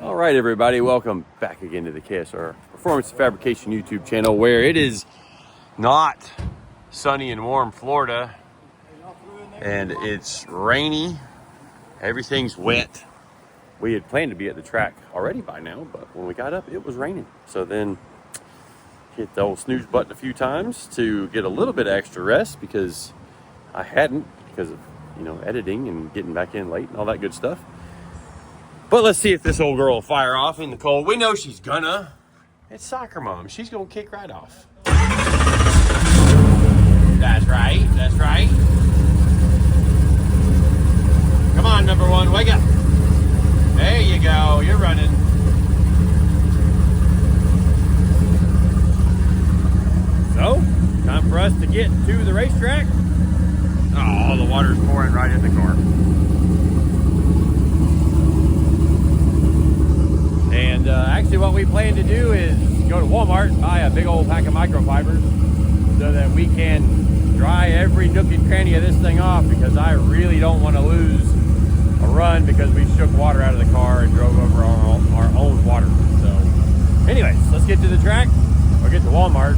All right, everybody, welcome back again to the KSR Performance Fabrication YouTube channel, where it is not sunny and warm Florida, and it's rainy. Everything's wet. We had planned to be at the track already by now, but when we got up, it was raining. So then hit the old snooze button a few times to get a little bit of extra rest, because I hadn't, because of, editing and getting back in late and all that good stuff. But let's see if this old girl will fire off in the cold. We know she's gonna. It's soccer mom. She's gonna kick right off. That's right. That's right. Come on, number one. Wake up. There you go. You're running. So, time for us to get to the racetrack. Oh, the water's pouring right in the car. And actually what we plan to do is go to Walmart and buy a big old pack of microfibers so that we can dry every nook and cranny of this thing off, because I really don't want to lose a run because we shook water out of the car and drove over our own water. So anyways, let's get to the track or get to Walmart,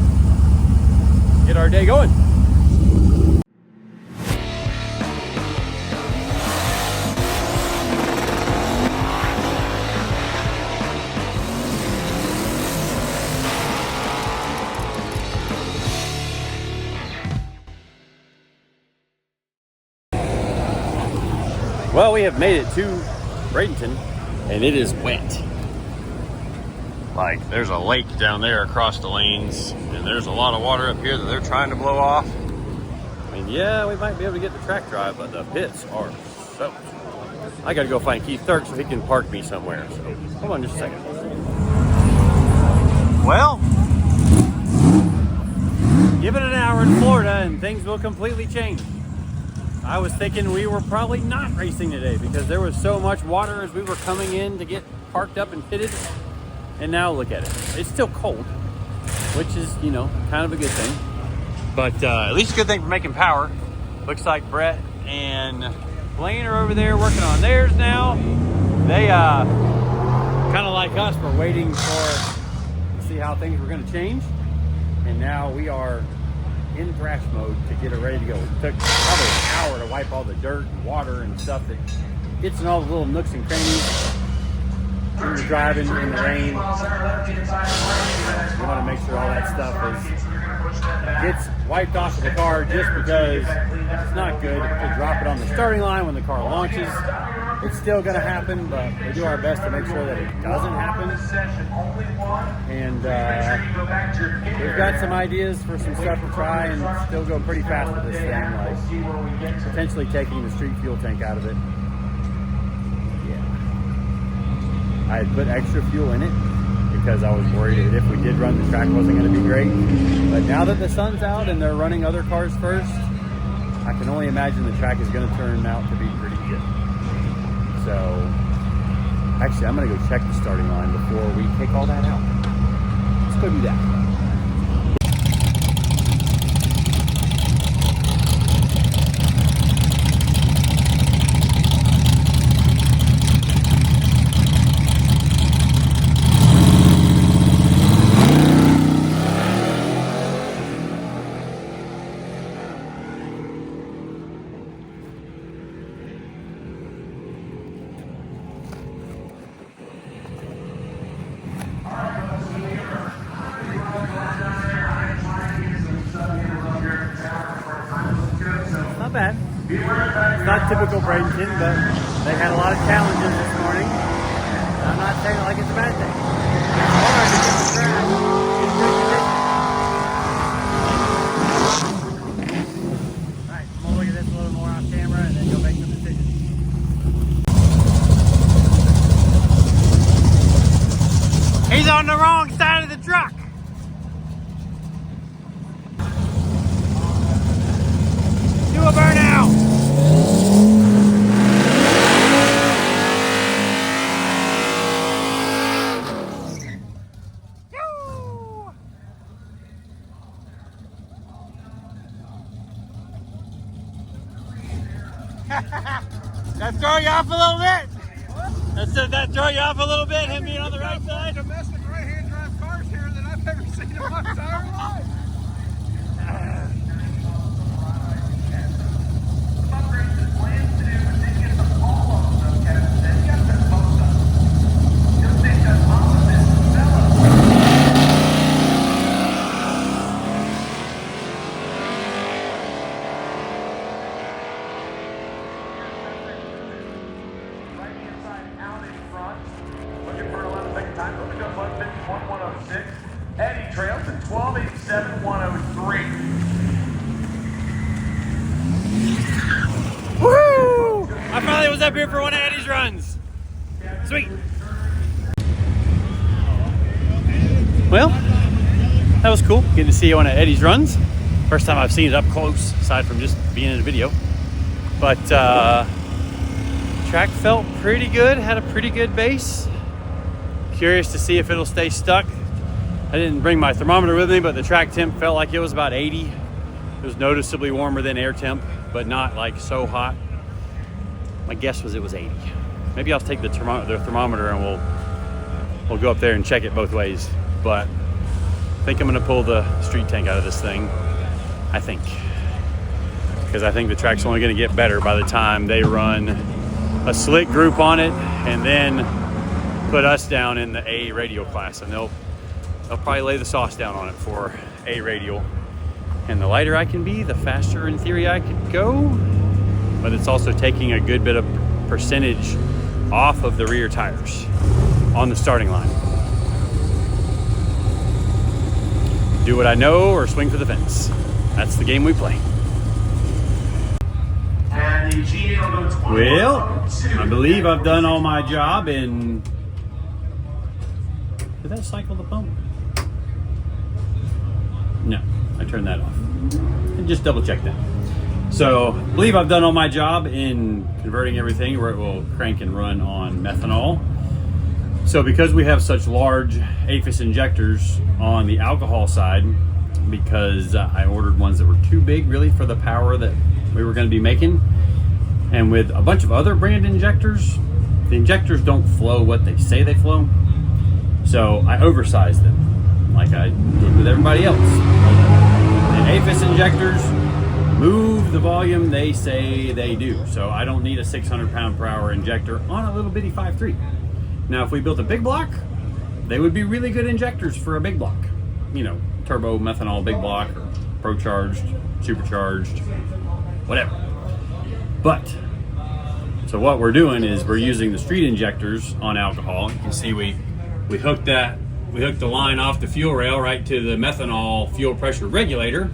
get our day going. Well, we have made it to Bradenton, and it is wet. Like, there's a lake down there across the lanes, and there's a lot of water up here that they're trying to blow off. I mean, yeah, we might be able to get the track dry, but the pits are soaked. I gotta go find Keith Thurk so he can park me somewhere. So, hold on just a second. Well, give it an hour in Florida and things will completely change. I was thinking we were probably not racing today because there was so much water as we were coming in to get parked up and fitted. And now look at it. It's still cold, which is, kind of a good thing. But at least a good thing for making power. Looks like Brett and Blaine are over there working on theirs now. They, kind of like us, were waiting to see how things were going to change. And now we are in crash mode to get it ready to go. It took probably an hour to wipe all the dirt and water and stuff that gets in all the little nooks and crannies. We were driving in the rain. We want to make sure all that stuff gets wiped off of the car, just because it's not good to drop it on the starting line when the car launches. It's still going to happen, but we do our best to make sure that it doesn't happen. And we've got some ideas for some stuff to try and still go pretty fast with this thing, like potentially taking the street fuel tank out of it. Yeah. I had put extra fuel in it because I was worried that if we did run, the track wasn't going to be great. But now that the sun's out and they're running other cars first, I can only imagine the track is going to turn out to be pretty good. So, actually, I'm going to go check the starting line before we take all that out. Let's go do that. Not bad. It's not typical Bradenton, but they had a lot of challenges this morning. I'm not saying it like it's a bad thing. It's hard to get the track in good condition. Alright, I'm gonna look at this a little more off camera and then go make some decisions. He's on the wrong side of the truck. Do a burnout. That throw you off a little bit? Does that throw you off a little bit, him being on the right side? Domestic right-hand drive cars here that I've ever seen in my entire life. Eddie trails at 12.87.103. Woo! I finally was up here for one of Eddie's runs. Sweet. Well, that was cool getting to see one of Eddie's runs. First time I've seen it up close, aside from just being in a video. But track felt pretty good, had a pretty good base. Curious to see if it'll stay stuck. I didn't bring my thermometer with me, but the track temp felt like it was about 80. It was noticeably warmer than air temp, but not like so hot. My guess was it was 80. Maybe I'll take the thermometer and we'll go up there and check it both ways. But I think I'm gonna pull the street tank out of this thing. I think. Because I think the track's only gonna get better by the time they run a slick group on it and then put us down in the A radial class, and they'll probably lay the sauce down on it for A radial. And the lighter I can be, the faster in theory I could go, but it's also taking a good bit of percentage off of the rear tires on the starting line. Do what I know or swing for the fence. That's the game we play. Well, I believe I've done all my job in... Did that cycle the pump? No, I turned that off. And just double check that. So, I believe I've done all my job in converting everything where it will crank and run on methanol. So because we have such large APHIS injectors on the alcohol side, because I ordered ones that were too big really for the power that we were going to be making, and with a bunch of other brand injectors, the injectors don't flow what they say they flow. So I oversized them, like I did with everybody else. And APHIS injectors move the volume they say they do. So I don't need a 600 pound per hour injector on a little bitty 5.3. Now, if we built a big block, they would be really good injectors for a big block. You know, turbo methanol big block, or pro-charged, supercharged, whatever. But, so what we're doing is we're using the street injectors on alcohol. You can see we hooked the line off the fuel rail right to the methanol fuel pressure regulator.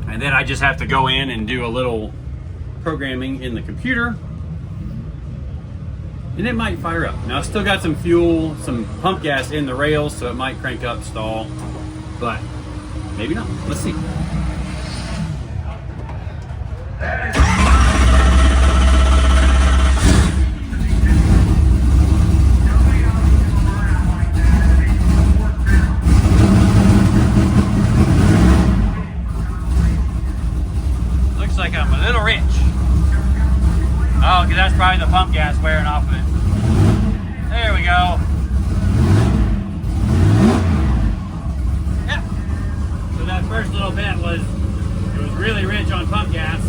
And then I just have to go in and do a little programming in the computer. And it might fire up. Now, I still got some fuel, some pump gas in the rails, so it might crank up, stall, but maybe not. Let's see. Looks like I'm a little rich. Oh, because that's probably the pump gas wearing off of it. There we go. Yeah. So that first little bit was really rich on pump gas.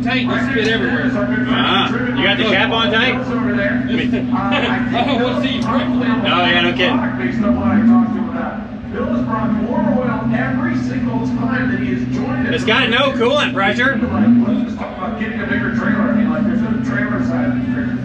tank just spit everywhere. Ah, you got the cap on tight? Over there. Oh, what's he dribbling? No, yeah, no kidding. Based on what I talked to him about. Bill has brought more oil every single time that he has joined us. It's got no coolant pressure. Let's just talk about getting a bigger trailer. I mean, like, there's no trailer side of the trailer.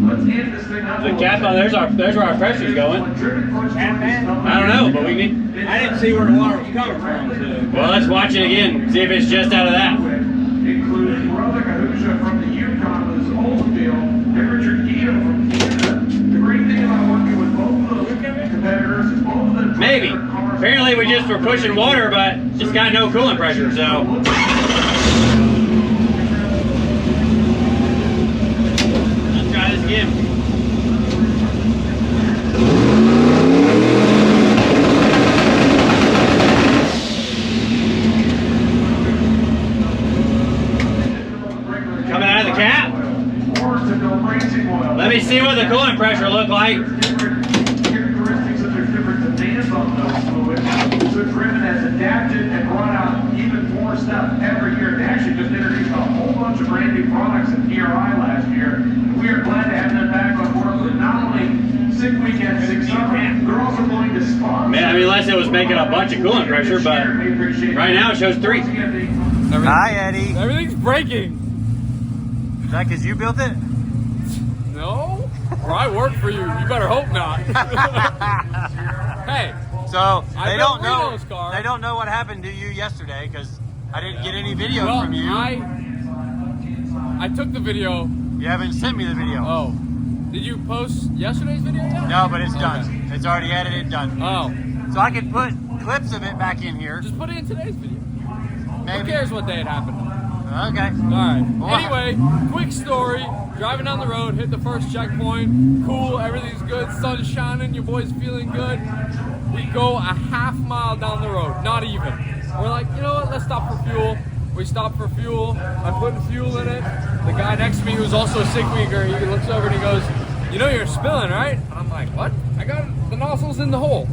Let's end this thing up. The cap on, there's where our pressure's going. I don't know, but we need. I didn't see where the water was coming from. So. Well, let's watch it again. See if it's just out of that. Including Brother Kahusha from the Yukon with his Oldsmobile, and Richard Guido from Canada. The great thing about working with both of those competitors is both of them. Maybe. Apparently we just were pushing water, but it's got no coolant pressure, so. Let's try this again. Coming out of the cap. Let me see what the coolant pressure looked like. Characteristics that there's different demands on those fluids. So Driven has adapted and brought out even more stuff every year. They actually just introduced a whole bunch of brand new products at PRI last year. And we are glad to have them back on board with not only Sick Weekend, Sick Summer, they're also going to sponsor. Man, I mean, unless it was making a bunch of coolant pressure, but right now it shows 3. Hi, Eddie. Everything's breaking. Is that because you built it? No? Or I work for you. You better hope not. Hey. So I they built don't know. Reno's car. They don't know what happened to you yesterday because I didn't get any video Well, from you. I took the video. You haven't sent me the video. Oh. Did you post yesterday's video yet? No, but it's Okay. done. It's already edited, done. Oh. So I can put clips of it back in here. Just put it in today's video. Who Maybe. cares what day it happened? Okay. Alright. Well, Anyway, quick story. Driving down the road, hit the first checkpoint. Cool, everything's good. Sun's shining, your boy's feeling good. We go a half mile down the road, not even. We're like, you know what, let's stop for fuel. We stop for fuel. I'm putting fuel in it. The guy next to me, who's also a sick weeker, he looks over and he goes, you know you're spilling, right? And I'm like, what? I got the nozzles in the hole.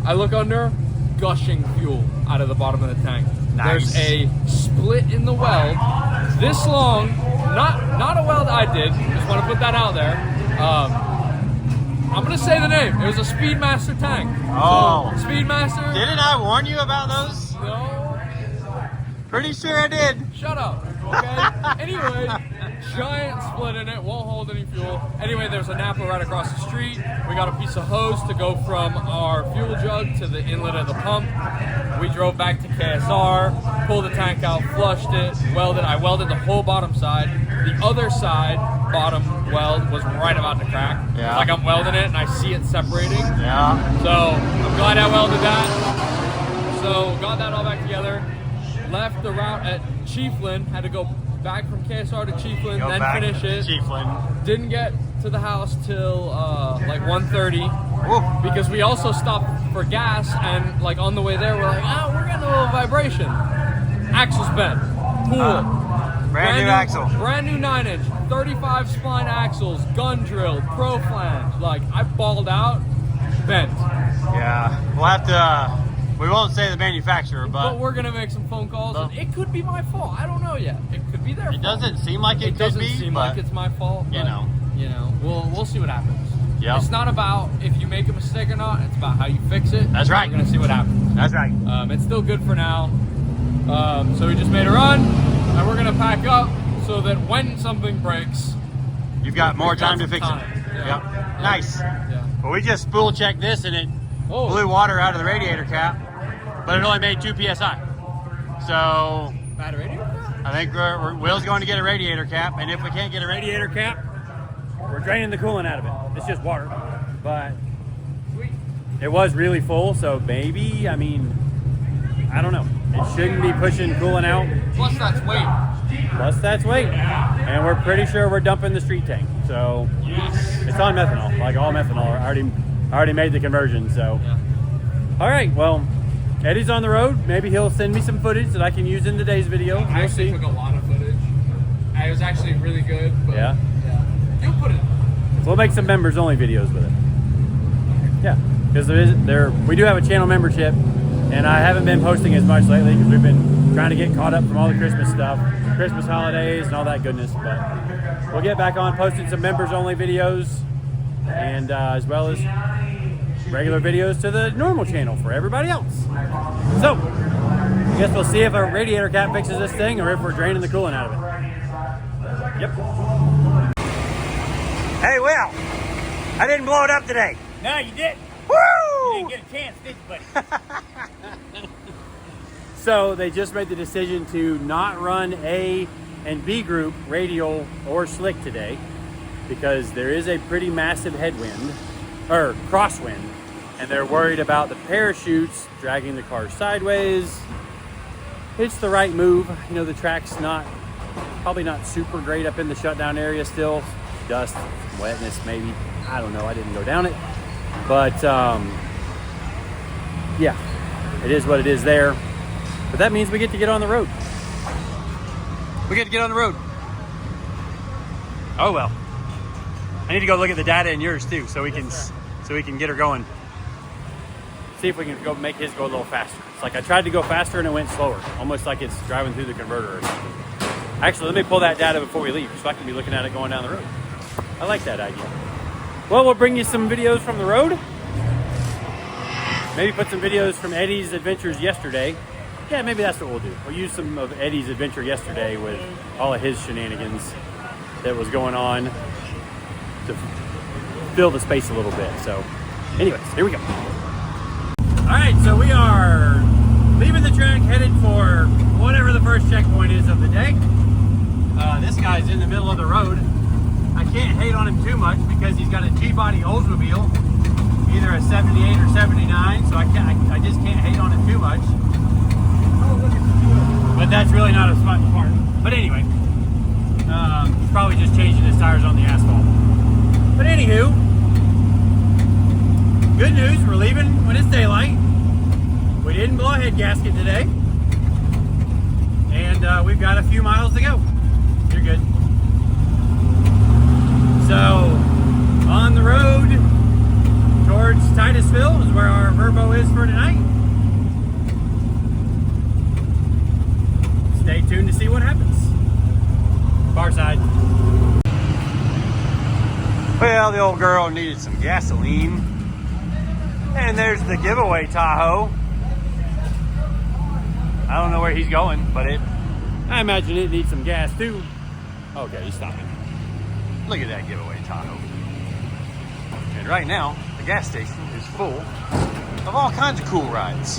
I look under, gushing fuel out of the bottom of the tank. Nice. There's a split in the weld this long, not a weld I did, just want to put that out there. I'm gonna say the name. It was a Speedmaster tank. Oh. So, Speedmaster. Didn't I warn you about those? No. Pretty sure I did. Shut up. Okay. Anyway, giant split in it, won't hold any fuel. Anyway, there's a Napa right across the street. We got a piece of hose to go from our fuel jug to the inlet of the pump. We drove back to KSR, pulled the tank out, flushed it, welded. I welded the whole bottom side. The other side, bottom weld, was right about to crack. Yeah. It's like I'm welding it and I see it separating. Yeah. So I'm glad I welded that. So got that all back together. Left the route at Chiefland, had to go back from KSR to Chiefland, Go then back finish to it. Chiefland. Didn't get to the house till like 1:30 Woo. because we also stopped for gas, and like on the way there we're like, oh, we're getting a little vibration. Axle's bent. Cool. Brand new axle. Brand new 9-inch, 35 spline axles, gun drilled, pro flange. Like I balled out, bent. Yeah. We'll have to. We won't say the manufacturer, But but we're gonna make some phone calls, and it could be my fault. I don't know yet. It could be their fault. it doesn't seem like it could doesn't be. seem but like it's my fault. you but, know. we'll see what happens. Yep. It's not about if you make a mistake or not. It's about how you fix it. That's right. We're gonna see what happens. That's right. It's still good for now. So we just made a run, and we're gonna pack up so that when something breaks, You've got more we've got time to some fix time. it. Yeah. Yep. Nice. Yeah. Well, we just spool checked this and it Oh. blew water out of the radiator cap, but it only made 2 psi. So Bad radio? I think Will's going to get a radiator cap, and if we can't get a radiator cap, we're draining the coolant out of it. It's just water, but it was really full, so maybe, I mean, I don't know. It shouldn't be pushing coolant out. Plus that's weight. Plus that's weight, and we're pretty sure we're dumping the street tank. So it's on methanol, like all methanol. I already made the conversion. So Yeah. all right, well, Eddie's on the road. Maybe he'll send me some footage that I can use in today's video. I We'll actually see. took a lot of footage. It was actually really good. But Yeah. You'll put it. We'll make some members only videos with it. Yeah, because we do have a channel membership, and I haven't been posting as much lately because we've been trying to get caught up from all the Christmas stuff, Christmas holidays and all that goodness. But we'll get back on posting some members only videos, and as well as regular videos to the normal channel for everybody else. So I guess we'll see if our radiator cap fixes this thing or if we're draining the coolant out of it. Yep. Hey, Will, I didn't blow it up today. No, you didn't. Woo! You didn't get a chance, did you, buddy? So they just made the decision to not run A and B group radial or slick today because there is a pretty massive headwind or crosswind, and they're worried about the parachutes dragging the car sideways. It's the right move. You know, the track's probably not super great up in the shutdown area still. Dust, wetness maybe. I don't know. I didn't go down it. But yeah, it is what it is there. But that means we get to get on the road. We get to get on the road. Oh well. I need to go look at the data in yours too, so we can get her going. See if we can go make his go a little faster. It's like I tried to go faster and it went slower, almost like it's driving through the converter or something. Actually, let me pull that data before we leave, so I can be looking at it going down the road. I like that idea. Well, we'll bring you some videos from the road. Maybe put some videos from Eddie's adventures yesterday. Yeah, maybe that's what we'll do. We'll use some of Eddie's adventure yesterday with all of his shenanigans that was going on to fill the space a little bit. So anyways, here we go. All right, so we are leaving the track, headed for whatever the first checkpoint is of the day. This guy's in the middle of the road. I can't hate on him too much because he's got a G-body Oldsmobile, either a 78 or 79, so I just can't hate on him too much. But that's really not a smart part. But anyway, he's probably just changing his tires on the asphalt. But anywho, good news, we're leaving when it's daylight. We didn't blow a head gasket today. And we've got a few miles to go. You're good. So, on the road towards Titusville is where our Verbo is for tonight. Stay tuned to see what happens. Far side. Well, the old girl needed some gasoline. And there's the giveaway Tahoe. I don't know where he's going, but I imagine it needs some gas too. Okay, he's stopping. Look at that giveaway Tahoe. And right now, the gas station is full of all kinds of cool rides.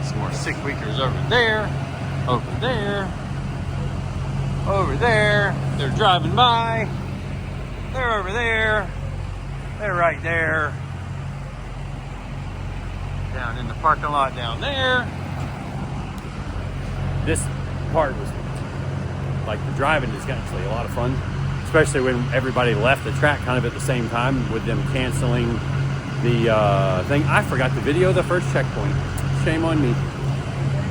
Some more sick weekers over there, over there, over there. They're driving by. They're over there. They're right there. Down in the parking lot down there. This part was like the driving is actually a lot of fun, especially when everybody left the track kind of at the same time with them canceling the thing. I forgot to video the first checkpoint. Shame on me.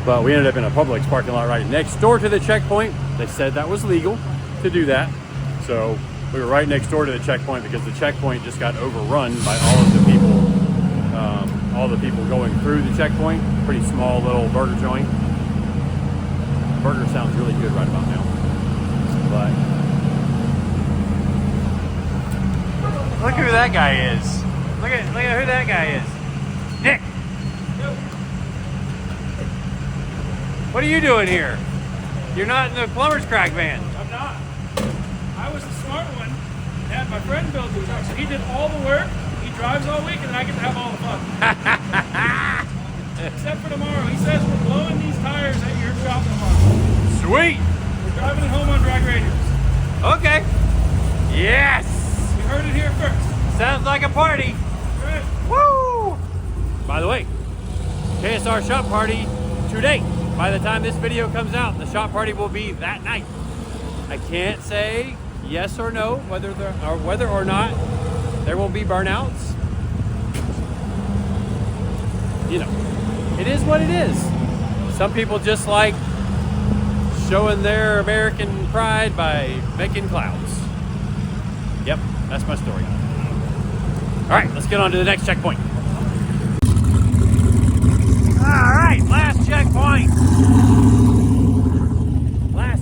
But we ended up in a Publix parking lot right next door to the checkpoint. They said that was legal to do that. So we were right next door to the checkpoint because the checkpoint just got overrun by all the people going through the checkpoint. Pretty small little burger joint. Burger sounds really good right about now. But look who that guy is. Look at who that guy is. Nick. What are you doing here? You're not in the plumber's crack van. I'm not. I was the smart one. Had my friend build the truck, so he did all the work. He drives all week, and I get to have all the fun. Except for tomorrow. He says we're blowing these tires at your shop tomorrow. Sweet. We're driving it home on drag radiators. Okay. Yes. You heard it here first. Sounds like a party. Right. Woo! By the way, KSR shop party today. By the time this video comes out, the shop party will be that night. I can't say yes or no whether or not there will be burnouts. You know, it is what it is. Some people just like showing their American pride by making clouds. Yep, that's my story. All right, let's get on to the next checkpoint. All right, last checkpoint.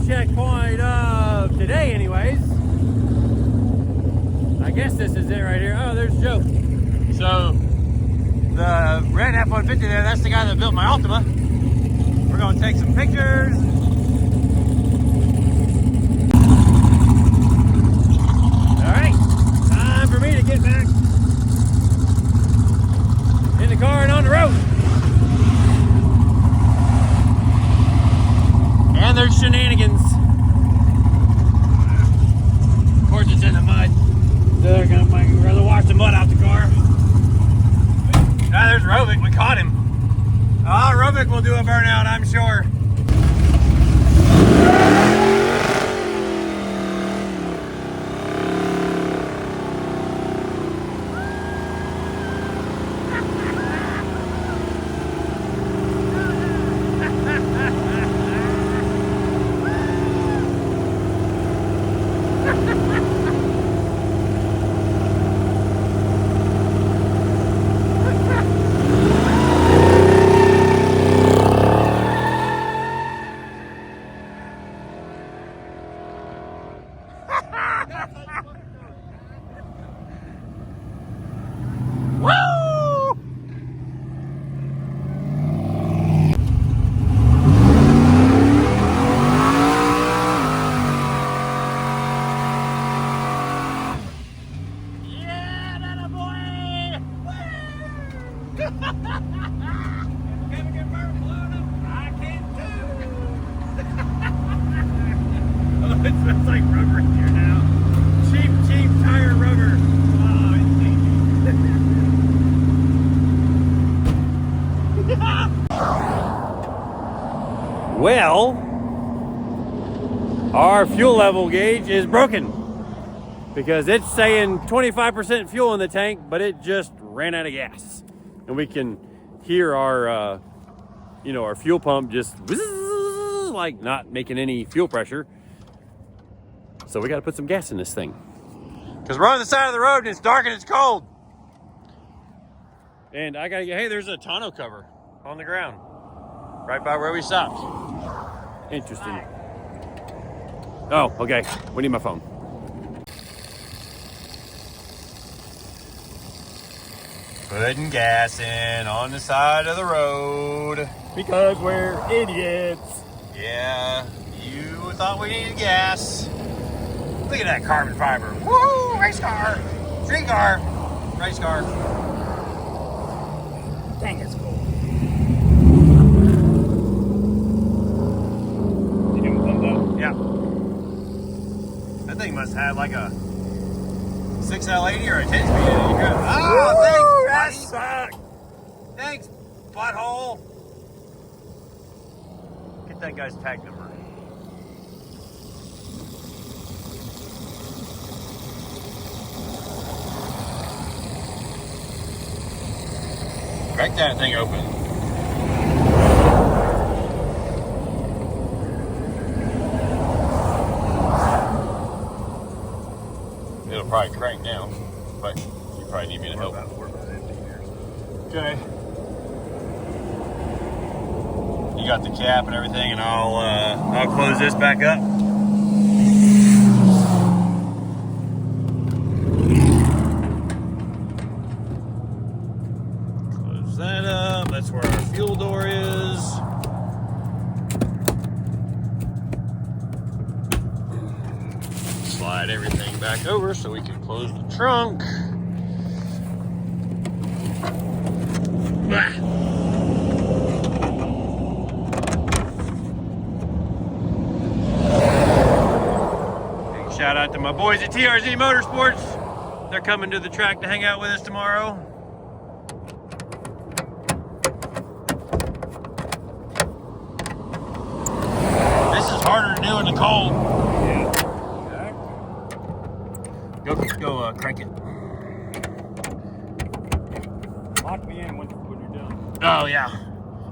checkpoint of today anyways. I guess this is it right here. Oh, there's Joe. So the red F-150 there, that's the guy that built my Altima. We're gonna take some pictures. All right, time for me to get back in the car and on the road. And there's shenanigans. Of course it's in the mud. They're gonna rather wash the mud out the car. Ah, there's Rovic, we caught him. Ah, Rovic will do a burnout, I'm sure. It smells like rubber in here now. Cheap tire rubber. Oh, it's well, our fuel level gauge is broken because it's saying 25% fuel in the tank, but it just ran out of gas. And we can hear our, our fuel pump just like not making any fuel pressure. So we got to put some gas in this thing. Because we're on the side of the road and it's dark and it's cold. And I got to get, hey, there's a tonneau cover on the ground. Right by where we stopped. Interesting. Oh, okay. We need my phone. Putting gas in on the side of the road. Because we're idiots. Yeah, you thought we needed gas. Look at that carbon fiber. Woo! Race car! Street car! Race car. Dang, it's cool. You give him a thumbs up? Yeah. That thing must have like a 6L80 or a 10-speed. Oh, thanks, buddy. Thanks, butthole. Get that guy's tag number. Crack that thing open. It'll probably crank now, but you probably need me to help. Okay. You got the cap and everything, and I'll close this back up. That up. That's where our fuel door is. Slide everything back over so we can close the trunk. Big shout out to my boys at TRZ Motorsports. They're coming to the track to hang out with us tomorrow. Harder to do in the cold. Yeah. Go crank it. Lock me in when you're done. Oh yeah.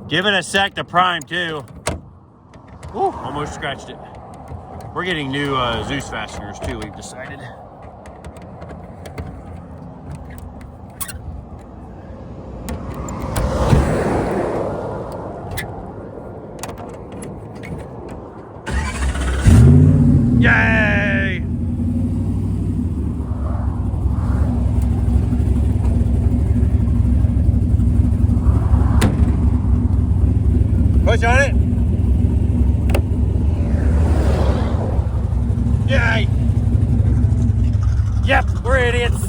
Give it a sec to prime too. Woo, almost scratched it. We're getting new Zeus fasteners too, we've decided. Yay! Push on it. Yay! Yep, we're idiots.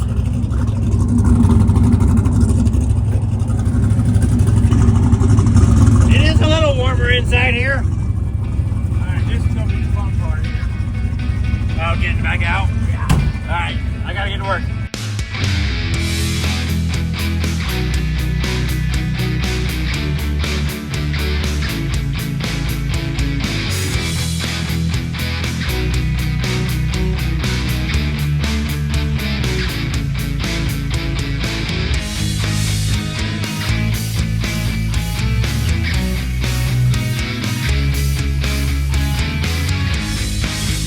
It is a little warmer inside here.